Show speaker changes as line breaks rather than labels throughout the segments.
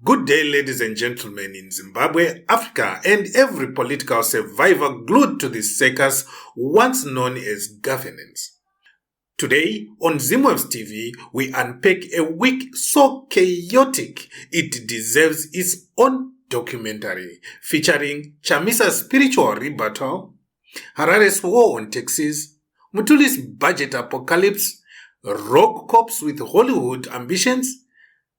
Good day, ladies and gentlemen in Zimbabwe, Africa, and every political survivor glued to this circus once known as governance. Today, on Zimwaves TV, we unpack a week so chaotic it deserves its own documentary featuring Chamisa's spiritual rebuttal, Harare's war on taxes, Mthuli's budget apocalypse, rogue cops with Hollywood ambitions,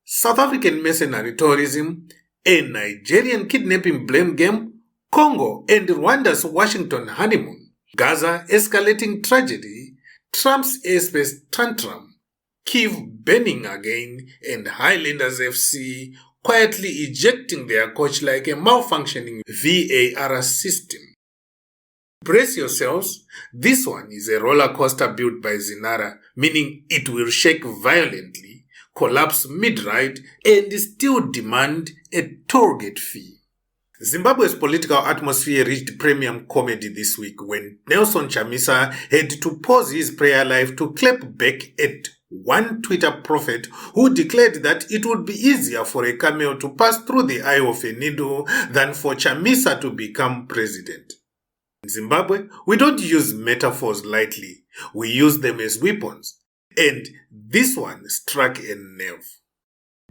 South African mercenary tourism, a Nigerian kidnapping blame game, Congo and Rwanda's Washington honeymoon, Gaza escalating tragedy, Trump's airspace tantrum, Kyiv burning again, and Highlanders FC quietly ejecting their coach like a malfunctioning VAR system. Brace yourselves, this one is a roller coaster built by Zinara, meaning it will shake violently, collapse mid-ride, and still demand a tollgate fee. Zimbabwe's political atmosphere reached premium comedy this week when Nelson Chamisa had to pause his prayer life to clap back at one Twitter prophet who declared that it would be easier for a camel to pass through the eye of a needle than for Chamisa to become president. In Zimbabwe, we don't use metaphors lightly. We use them as weapons. And this one struck a nerve.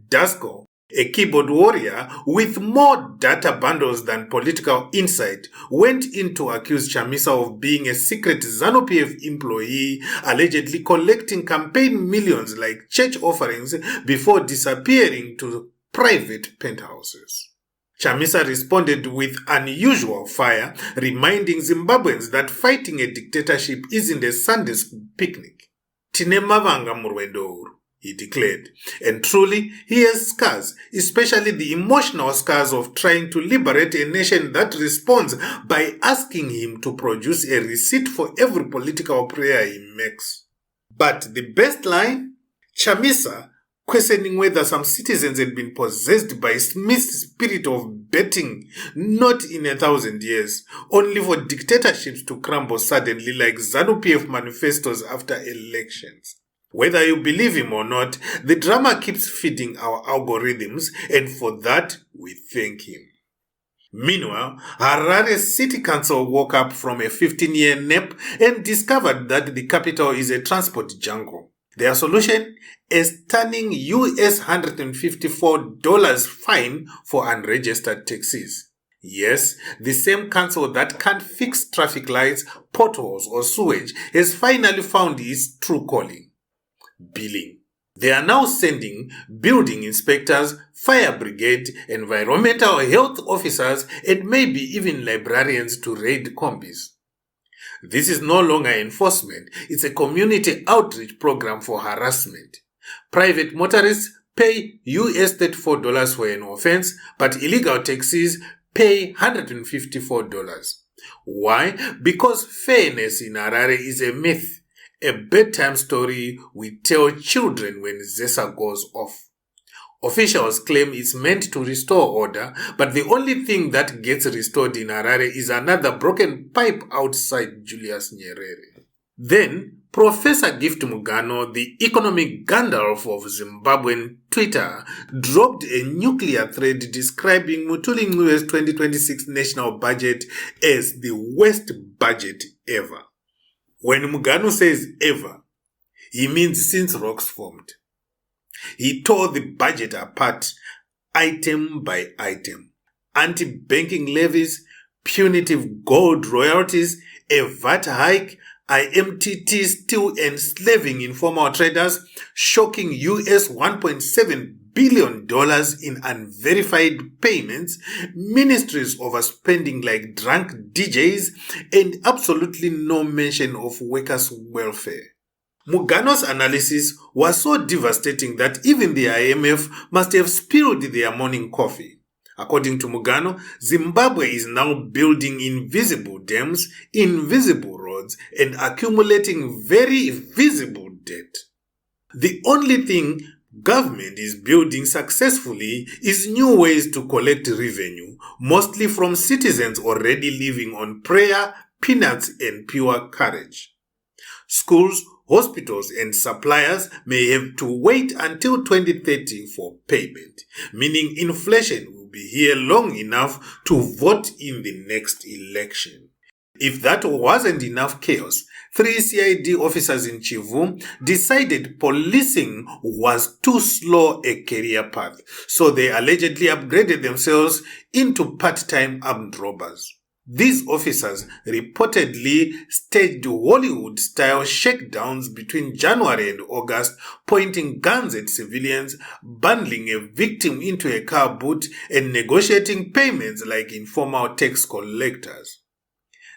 Dasko, a keyboard warrior with more data bundles than political insight, went in to accuse Chamisa of being a secret ZANU PF employee, allegedly collecting campaign millions like church offerings before disappearing to private penthouses. Chamisa responded with unusual fire, reminding Zimbabweans that fighting a dictatorship isn't a Sunday picnic. Tine mavanga murwendo, he declared, and truly he has scars, especially the emotional scars of trying to liberate a nation that responds by asking him to produce a receipt for every political prayer he makes. But the best line? Chamisa, questioning whether some citizens had been possessed by Smith's spirit of betting, not in 1,000 years, only for dictatorships to crumble suddenly like ZANU PF manifestos after elections. Whether you believe him or not, the drama keeps feeding our algorithms, and for that, we thank him. Meanwhile, Harare City Council woke up from a 15-year nap and discovered that the capital is a transport jungle. Their solution? A stunning US $154 fine for unregistered taxis. Yes, the same council that can't fix traffic lights, potholes or sewage has finally found its true calling: billing. They are now sending building inspectors, fire brigade, environmental health officers, and maybe even librarians to raid combis. This is no longer enforcement, it's a community outreach program for harassment. Private motorists pay US $34 for an offense, but illegal taxis pay $154. Why? Because fairness in Harare is a myth, a bedtime story we tell children when Zesa goes off. Officials claim it's meant to restore order, but the only thing that gets restored in Harare is another broken pipe outside Julius Nyerere. Then, Professor Gift Mugano, the economic Gandalf of Zimbabwean Twitter, dropped a nuclear thread describing Mthuli Ncube's 2026 national budget as the worst budget ever. When Mugano says ever, he means since rocks formed. He tore the budget apart, item by item. Anti-banking levies, punitive gold royalties, a VAT hike, IMTT still enslaving informal traders, shocking US $1.7 billion in unverified payments, ministries overspending like drunk DJs, and absolutely no mention of workers' welfare. Mugano's analysis was so devastating that even the IMF must have spilled their morning coffee. According to Mugano, Zimbabwe is now building invisible dams, invisible roads, and accumulating very visible debt. The only thing government is building successfully is new ways to collect revenue, mostly from citizens already living on prayer, peanuts, and pure courage. Schools, Hospitals and suppliers may have to wait until 2030 for payment, meaning inflation will be here long enough to vote in the next election. If that wasn't enough chaos, 3 CID officers in Kyiv decided policing was too slow a career path, so they allegedly upgraded themselves into part-time armed robbers. These officers reportedly staged Hollywood-style shakedowns between January and August, pointing guns at civilians, bundling a victim into a car boot, and negotiating payments like informal tax collectors.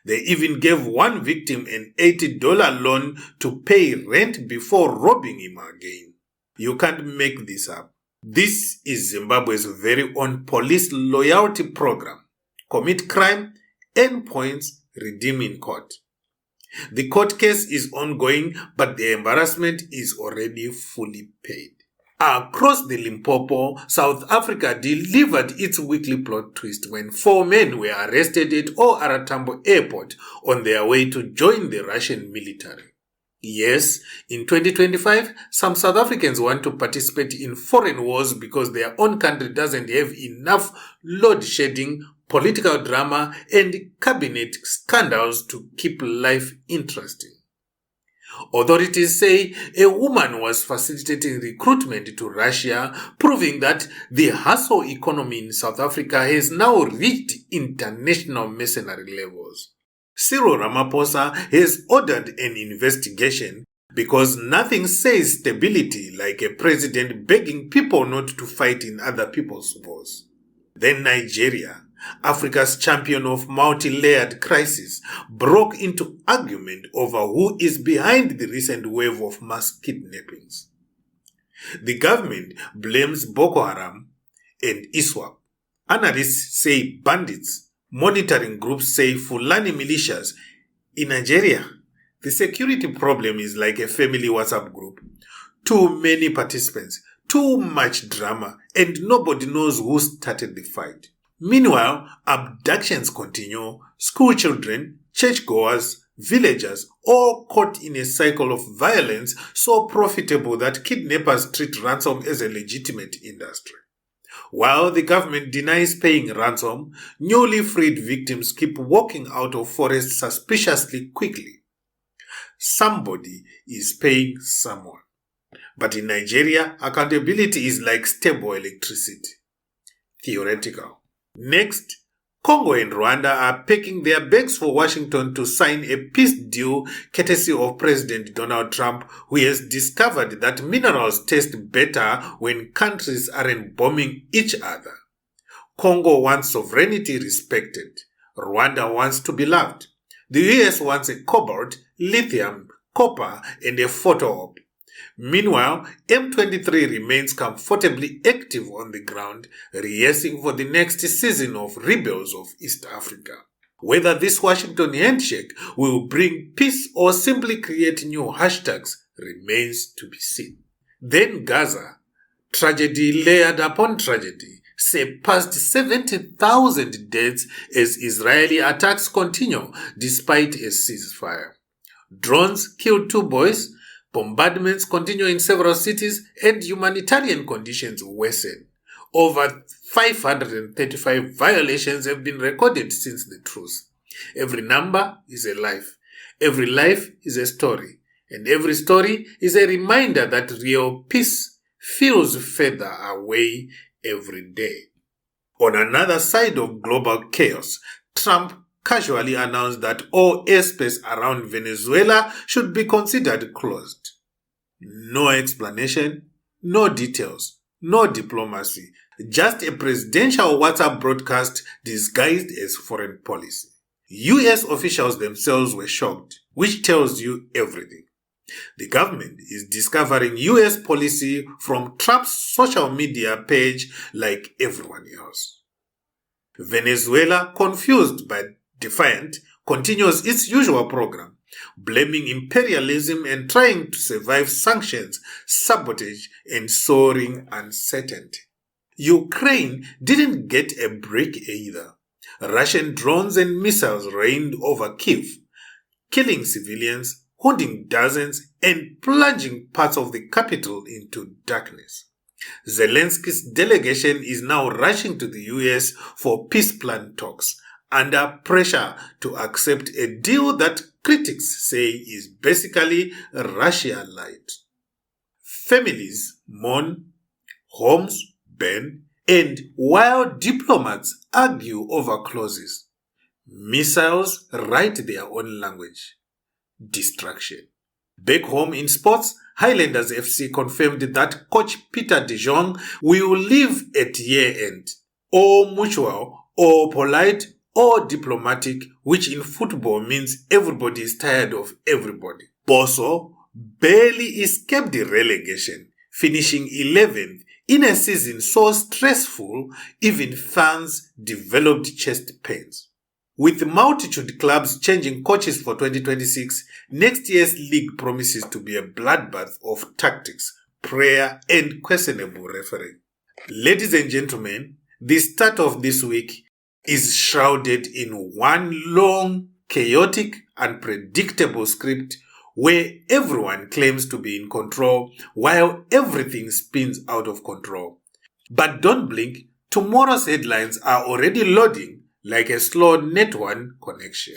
They even gave one victim an $80 loan to pay rent before robbing him again. You can't make this up. This is Zimbabwe's very own police loyalty program. Commit crime, earn points, redeem in court. The court case is ongoing, but the embarrassment is already fully paid. Across the Limpopo, South Africa delivered its weekly plot twist when 4 men were arrested at OR Tambo Airport on their way to join the Russian military. Yes, in 2025, some South Africans want to participate in foreign wars because their own country doesn't have enough load-shedding, political drama, and cabinet scandals to keep life interesting. Authorities say a woman was facilitating recruitment to Russia, proving that the hustle economy in South Africa has now reached international mercenary levels. Cyril Ramaphosa has ordered an investigation because nothing says stability like a president begging people not to fight in other people's wars. Then Nigeria, Africa's champion of multi-layered crisis, broke into argument over who is behind the recent wave of mass kidnappings. The government blames Boko Haram and ISWAP. Analysts say bandits. Monitoring groups say Fulani militias. In Nigeria, the security problem is like a family WhatsApp group. Too many participants, too much drama, and nobody knows who started the fight. Meanwhile, abductions continue, school children, churchgoers, villagers, all caught in a cycle of violence so profitable that kidnappers treat ransom as a legitimate industry. While the government denies paying ransom, newly freed victims keep walking out of forests suspiciously quickly. Somebody is paying someone. But in Nigeria, accountability is like stable electricity. Theoretical. Next, Congo and Rwanda are packing their bags for Washington to sign a peace deal courtesy of President Donald Trump, who has discovered that minerals taste better when countries aren't bombing each other. Congo wants sovereignty respected. Rwanda wants to be loved. The US wants a cobalt, lithium, copper, and a photo op. Meanwhile, M23 remains comfortably active on the ground, rehearsing for the next season of Rebels of East Africa. Whether this Washington handshake will bring peace or simply create new hashtags remains to be seen. Then Gaza, tragedy layered upon tragedy, surpassed 70,000 deaths as Israeli attacks continue despite a ceasefire. Drones killed 2 boys. Bombardments continue in several cities and humanitarian conditions worsen. Over 535 violations have been recorded since the truce. Every number is a life. Every life is a story. And every story is a reminder that real peace feels further away every day. On another side of global chaos, Trump casually announced that all airspace around Venezuela should be considered closed. No explanation, no details, no diplomacy, just a presidential WhatsApp broadcast disguised as foreign policy. US officials themselves were shocked, which tells you everything. The government is discovering US policy from Trump's social media page like everyone else. Venezuela, confused but defiant, continues its usual program, blaming imperialism and trying to survive sanctions, sabotage, and soaring uncertainty. Ukraine didn't get a break either. Russian drones and missiles rained over Kyiv, killing civilians, holding dozens and plunging parts of the capital into darkness. Zelensky's delegation is now rushing to the US for peace plan talks, under pressure to accept a deal that critics say is basically Russia-light. Families mourn, homes burn, and while diplomats argue over clauses, missiles write their own language. Distraction. Back home in sports, Highlanders FC confirmed that coach Peter de Jongh will leave at year-end. Or mutual, or polite, or diplomatic, which in football means everybody is tired of everybody. Bosso barely escaped the relegation, finishing 11th in a season so stressful even fans developed chest pains. With multitude clubs changing coaches for 2026, next year's league promises to be a bloodbath of tactics, prayer, and questionable refereeing. Ladies and gentlemen, the start of this week is shrouded in one long, chaotic, unpredictable script where everyone claims to be in control while everything spins out of control. But don't blink, tomorrow's headlines are already loading like a slow net one connection.